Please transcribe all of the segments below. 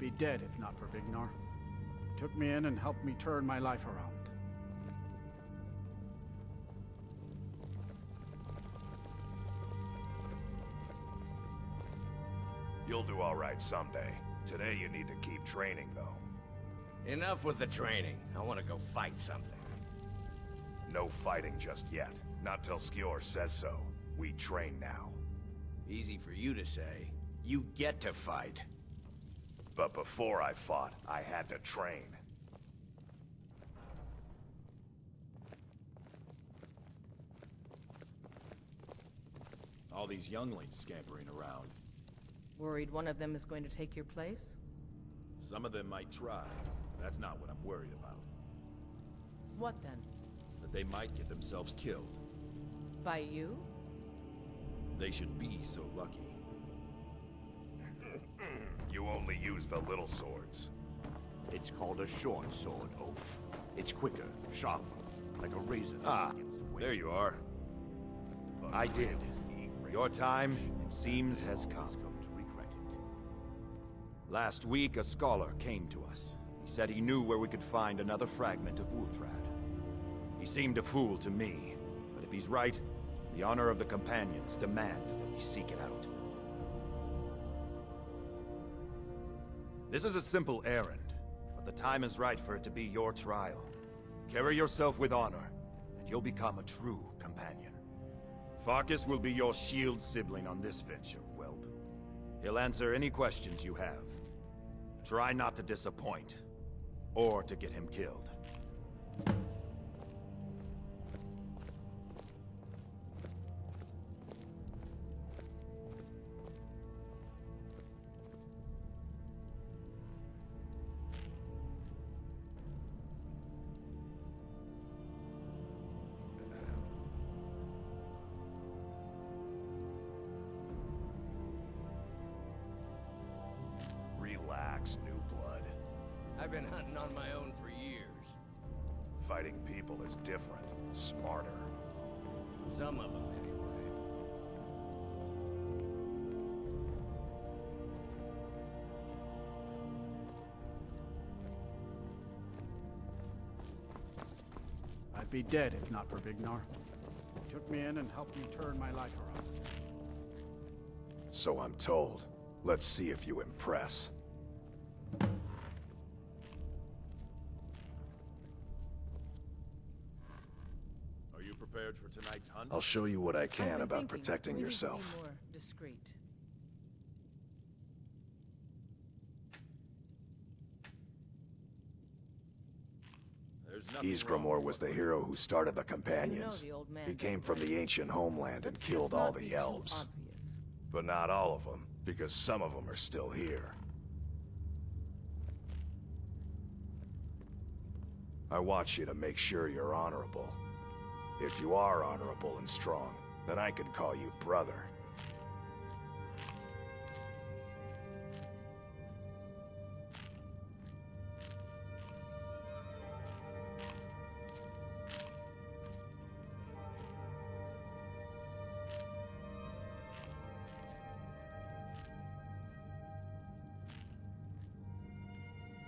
be dead if not for Vignar. He took me in and helped me turn my life around. You'll do all right someday. Today you need to keep training, though. Enough with the training. I want to go fight something. No fighting just yet. Not till Skjor says so. We train now. Easy for you to say. You get to fight. But before I fought, I had to train. All these younglings scampering around. Worried one of them is going to take your place? Some of them might try. That's not what I'm worried about. What then? That they might get themselves killed. By you? They should be so lucky. You only use the little swords. It's called a short sword, Oaf. It's quicker, sharper, like a razor. Ah, there you are. I did. Your time, it seems, has come. Last week, a scholar came to us. He said he knew where we could find another fragment of Wuthrad. He seemed a fool to me, but if he's right, the honor of the Companions demand that we seek it out. This is a simple errand, but the time is right for it to be your trial. Carry yourself with honor, and you'll become a true companion. Farkas will be your shield sibling on this venture, whelp. He'll answer any questions you have. Try not to disappoint, or to get him killed. Relax, new blood. I've been hunting on my own for years. Fighting people is different, smarter. Some of them, anyway. I'd be dead if not for Vignar. He took me in and helped me turn my life around. So I'm told. Let's see if you impress. Are you prepared for tonight's hunt? I'll show you what I I've can been about thinking protecting we need to be yourself. more discreet. There's nothing Ysgramor wrong was with the hero who started the Companions. You know the old man He came doesn't from like the it. ancient homeland and Let's killed just all not be the too elves. obvious. But not all of them, because some of them are still here. I want you to make sure you're honorable. If you are honorable and strong, then I can call you brother.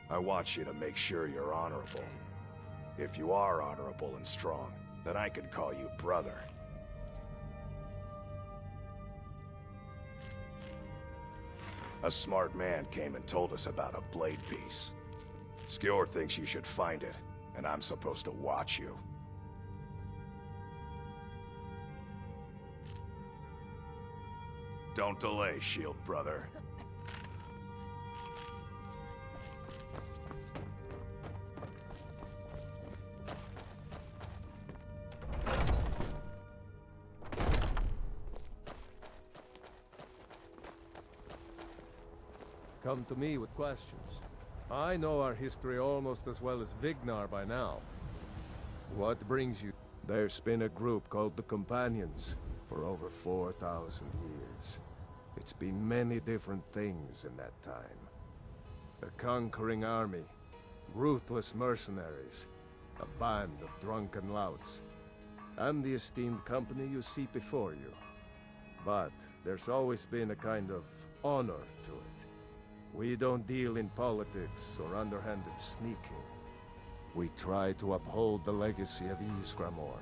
I want you to make sure you're honorable. If you are honorable and strong, then I can call you brother. A smart man came and told us about a blade piece. Skjor thinks you should find it, and I'm supposed to watch you. Don't delay, shield brother. Come to me with questions. I know our history almost as well as Vignar by now. What brings you? There's been a group called the Companions for over 4,000 years. It's been many different things in that time. A conquering army, ruthless mercenaries, a band of drunken louts, and the esteemed company you see before you. But there's always been a kind of honor to it. We don't deal in politics or underhanded sneaking. We try to uphold the legacy of Ysgramor,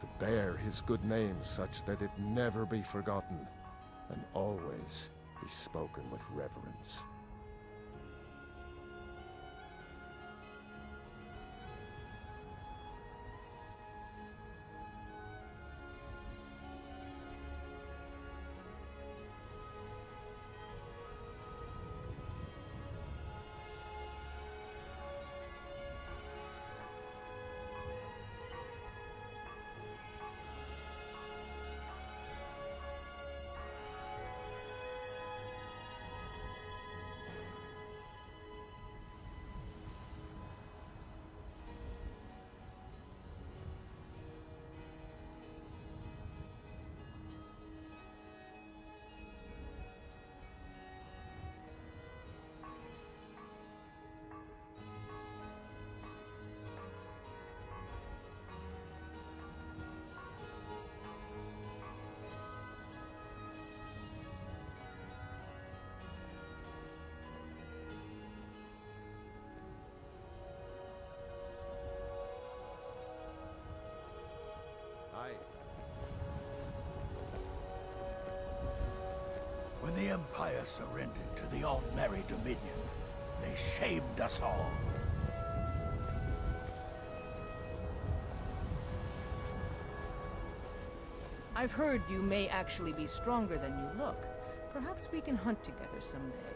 to bear his good name such that it never be forgotten, and always be spoken with reverence. When the Empire surrendered to the All-Merry Dominion, they shamed us all. I've heard you may actually be stronger than you look. Perhaps we can hunt together someday.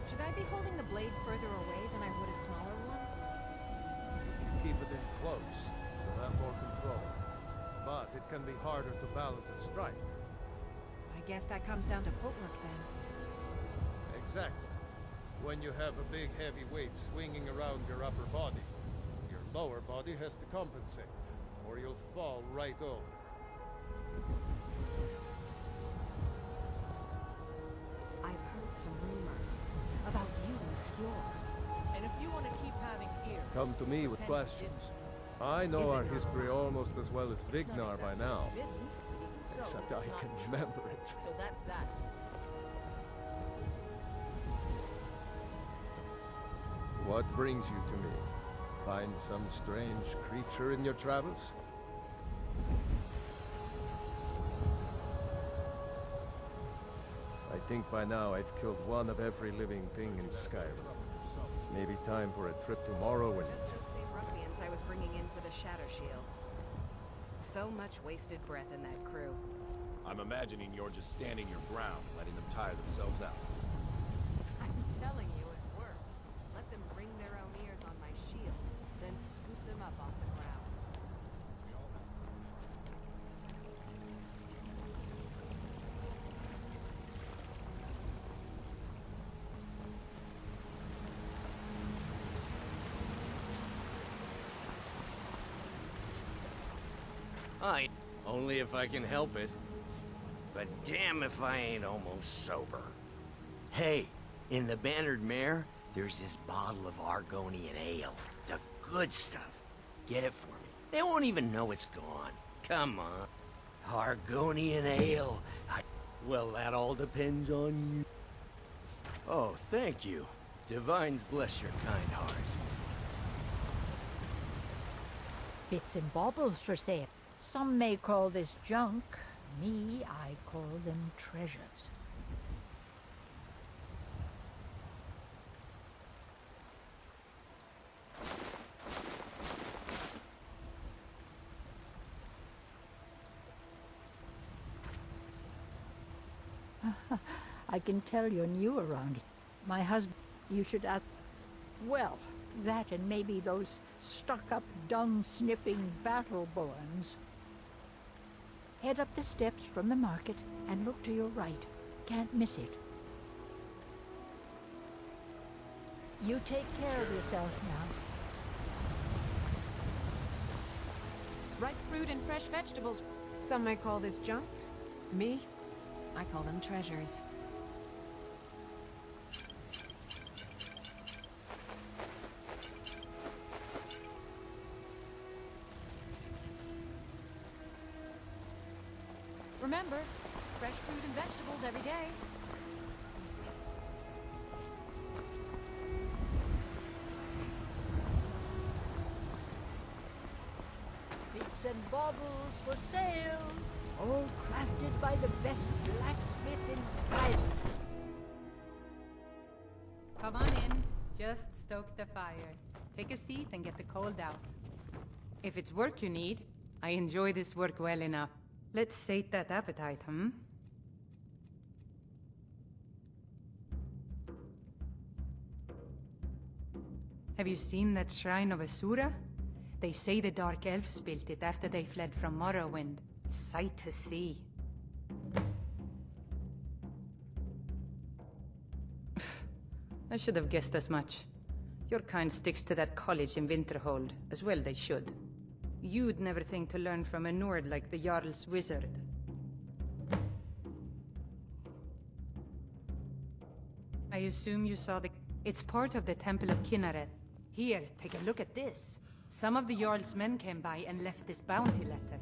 Should I be holding the blade further away than I would a smaller one? Keep it in close, to have more control. But it can be harder to balance a strike. I guess that comes down to footwork then. Exactly. When you have a big heavy weight swinging around your upper body, your lower body has to compensate, or you'll fall right over. I've heard some rumors about you and Skjor. And if you want to keep having ears... Come to me with pretend you questions. I know our history almost as well as didn't. It's not Vignar by exactly now. forbidden. Even so, Except it's I not can true. remember it. So that's that. What brings you to me? Find some strange creature in your travels? I think by now I've killed one of every living thing in Skyrim. Maybe time for a trip to Morrowind. Just those same ruffians I was bringing in for the Shatter Shields. So much wasted breath in that crew. I'm imagining you're just standing your ground, letting them tire themselves out. I'm telling you, it works. Let them ring their own ears on my shield, then scoop them up off the ground. Only if I can help it. But damn if I ain't almost sober. Hey, in the Bannered Mare, there's this bottle of Argonian ale. The good stuff. Get it for me. They won't even know it's gone. Come on. Argonian ale. Well, that all depends on you. Oh, thank you. Divines bless your kind heart. Bits and baubles for sale. Some may call this junk. Me, I call them treasures. I can tell you're new around here. My husband, you should ask... Well, that and maybe those stuck-up, dung-sniffing battle-borns. Head up the steps from the market and look to your right. Can't miss it. You take care of yourself now. Ripe fruit and fresh vegetables. Some may call this junk. Me, I call them treasures. Remember, fresh fruit and vegetables every day. boots and baubles for sale. All crafted by the best blacksmith in Skyrim. Come on in. Just stoke the fire. Take a seat and get the cold out. If it's work you need, I enjoy this work well enough. Let's sate that appetite, hmm? Have you seen that shrine of Asura? They say the Dark Elves built it after they fled from Morrowind. Sight to see. I should have guessed as much. Your kind sticks to that college in Winterhold, as well they should. You'd never think to learn from a Nord like the Jarl's wizard. I assume you saw the... It's part of the Temple of Kinneret. Here, take a look at this. Some of the Jarl's men came by and left this bounty letter.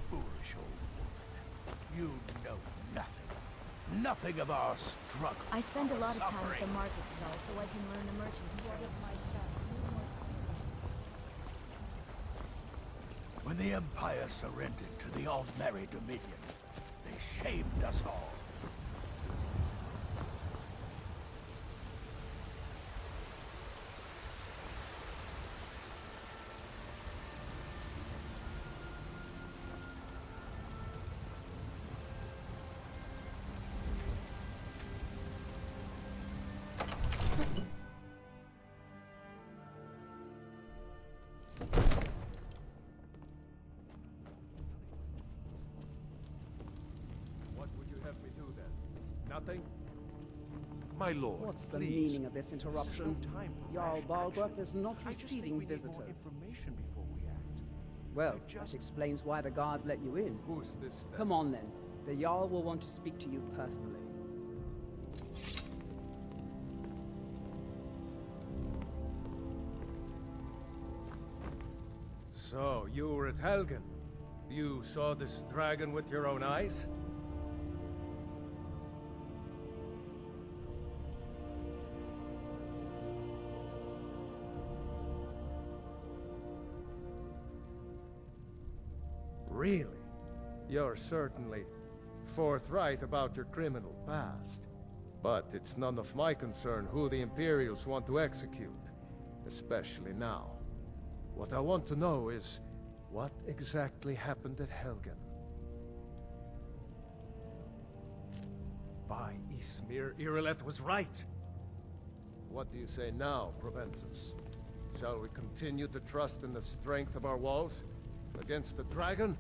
Foolish old woman. You know nothing. Nothing of our struggle. I spend a our lot of time at suffering. the market stall so I can learn a merchant's trade. When the Empire surrendered to the Aldmeri Dominion, they shamed us all. What would you have me do then? Nothing? My lord, What's the please. meaning of this This interruption? is no time for Jarl rash Balgruuf action. is not I just think receiving we need more visitors. information before we act. Well, I just- that explains why the guards let you in. Who's this then? Come on then. The Jarl will want to speak to you personally. So, you were at Helgen. You saw this dragon with your own eyes? Really? You're certainly forthright about your criminal past. But it's none of my concern who the Imperials want to execute, especially now. What I want to know is, what exactly happened at Helgen? By Ismir, Irileth was right! What do you say now, Proventus? Shall we continue to trust in the strength of our walls? Against the dragon?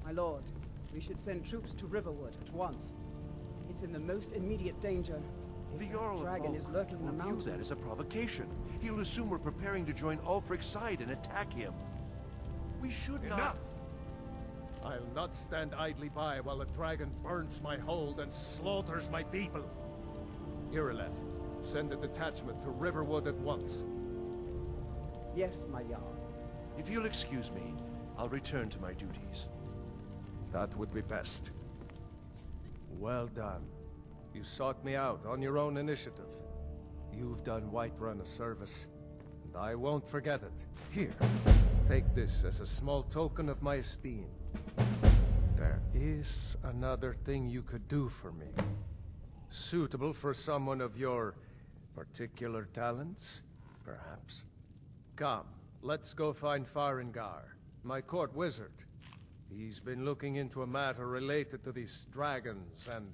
My lord, we should send troops to Riverwood at once. It's in the most immediate danger. The If Jarl that of dragon is Balgruuf lurking in the will view mountains. that as a provocation. He'll assume we're preparing to join Ulfric's side and attack him. We should not... Enough! I'll not stand idly by while the dragon burns my hold and slaughters my people. Irileth, send a detachment to Riverwood at once. Yes, my Jarl. If you'll excuse me, I'll return to my duties. That would be best. Well done. You sought me out on your own initiative. You've done Whiterun a service, and I won't forget it. Here, take this as a small token of my esteem. There is another thing you could do for me. Suitable for someone of your particular talents, perhaps. Come, let's go find Farengar, my court wizard. He's been looking into a matter related to these dragons and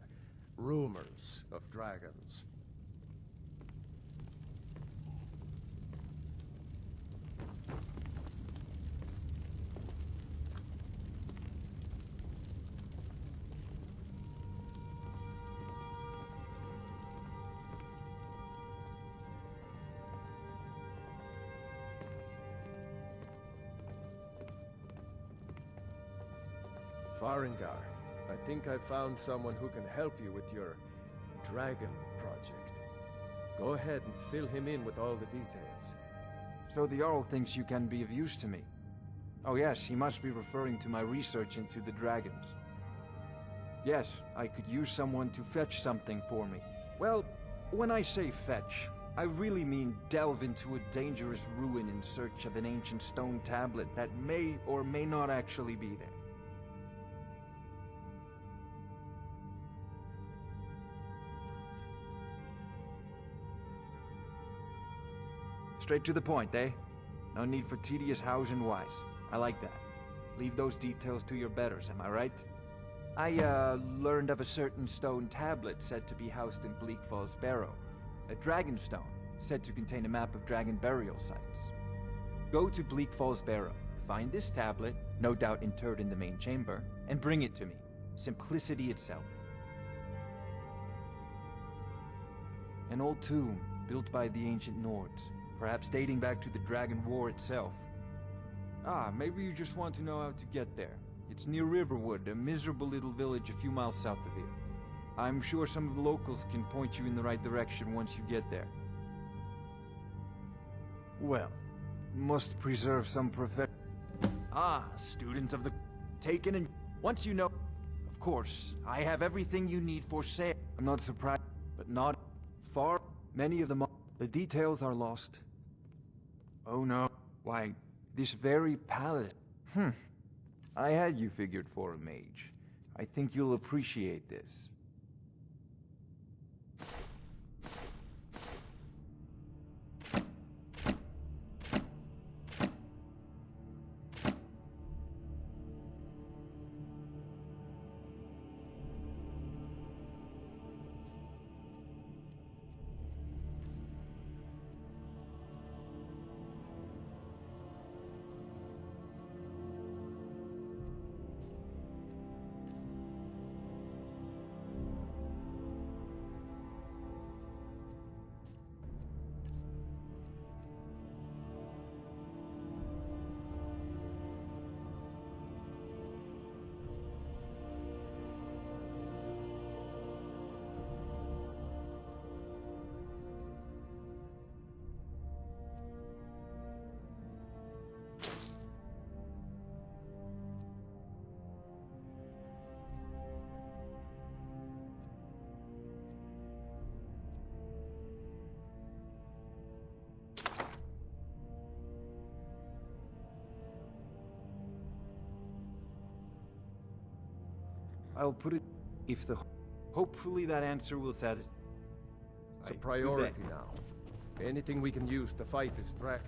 rumors of dragons. Farengar, I think I found someone who can help you with your dragon project. Go ahead and fill him in with all the details. So the Jarl thinks you can be of use to me. Oh yes, he must be referring to my research into the dragons. Yes, I could use someone to fetch something for me. Well, When I say fetch, I really mean delve into a dangerous ruin in search of an ancient stone tablet that may or may not actually be there. Straight to the point, eh? No need for tedious hows and whys. I like that. Leave those details to your betters, am I right? I, learned of a certain stone tablet said to be housed in Bleak Falls Barrow. A dragon stone, said to contain a map of dragon burial sites. Go to Bleak Falls Barrow, find this tablet, no doubt interred in the main chamber, and bring it to me. Simplicity itself. An old tomb, built by the ancient Nords, perhaps dating back to the Dragon War itself. Ah, maybe you just want to know how to get there. It's near Riverwood, a miserable little village a few miles south of here. I'm sure some of the locals can point you in the right direction once you get there. Well, must preserve some student of the taken and once you know. Of course, I have everything you need for sale. I'm not surprised, but not far. Many of them are. The details are lost. Oh no. Why, this very palace. I had you figured for a mage. I think you'll appreciate this. I'll put it if the... Hopefully that answer will satisfy. It's a priority now. Anything we can use to fight this threat.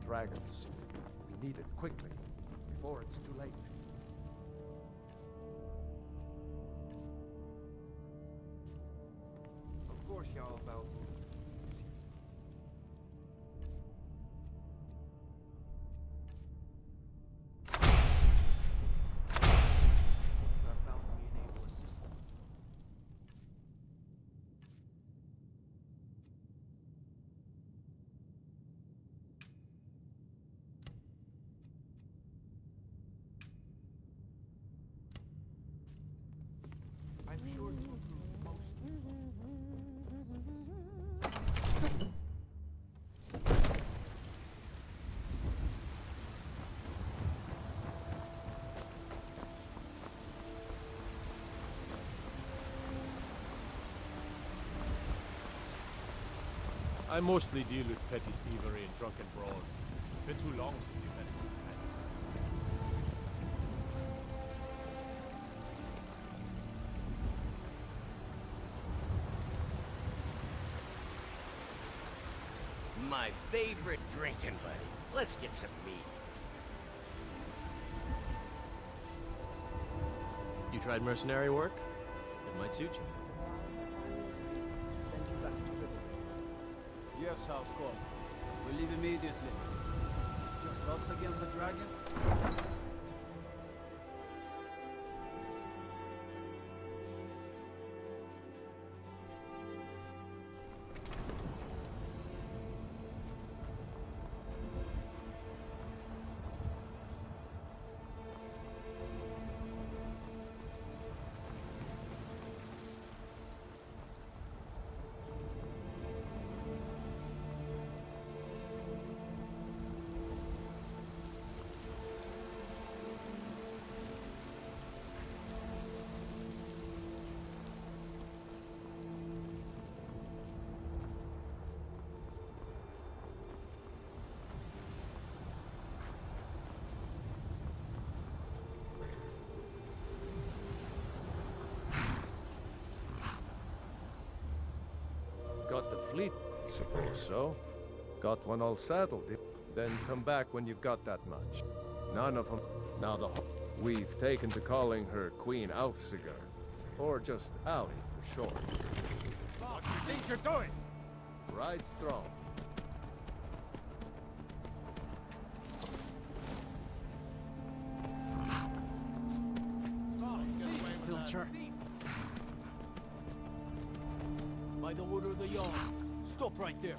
Dragons. We need it quickly, before it's too late. Of course, y'all about... I'm sure it will prove most useful. I mostly deal with petty thievery and drunken brawls. Been too long since you've had a companion. My favorite drinking buddy. Let's get some meat. You tried mercenary work? It might suit you. Send you back to Riverwood. Yes, House Call. We leave immediately. It's just us against the dragon? got the fleet? Suppose so. Got one all saddled. Then come back when you've got that much. None of them. Now we've taken to calling her Queen Alfsiger. Or just Ally for short. What do you think you're doing? Ride strong. Filcher. By the order of the Jarl. Stop right there.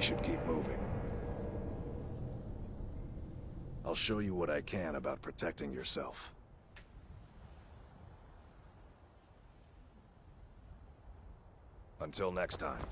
should keep moving. I'll show you what I can about protecting yourself. Until next time.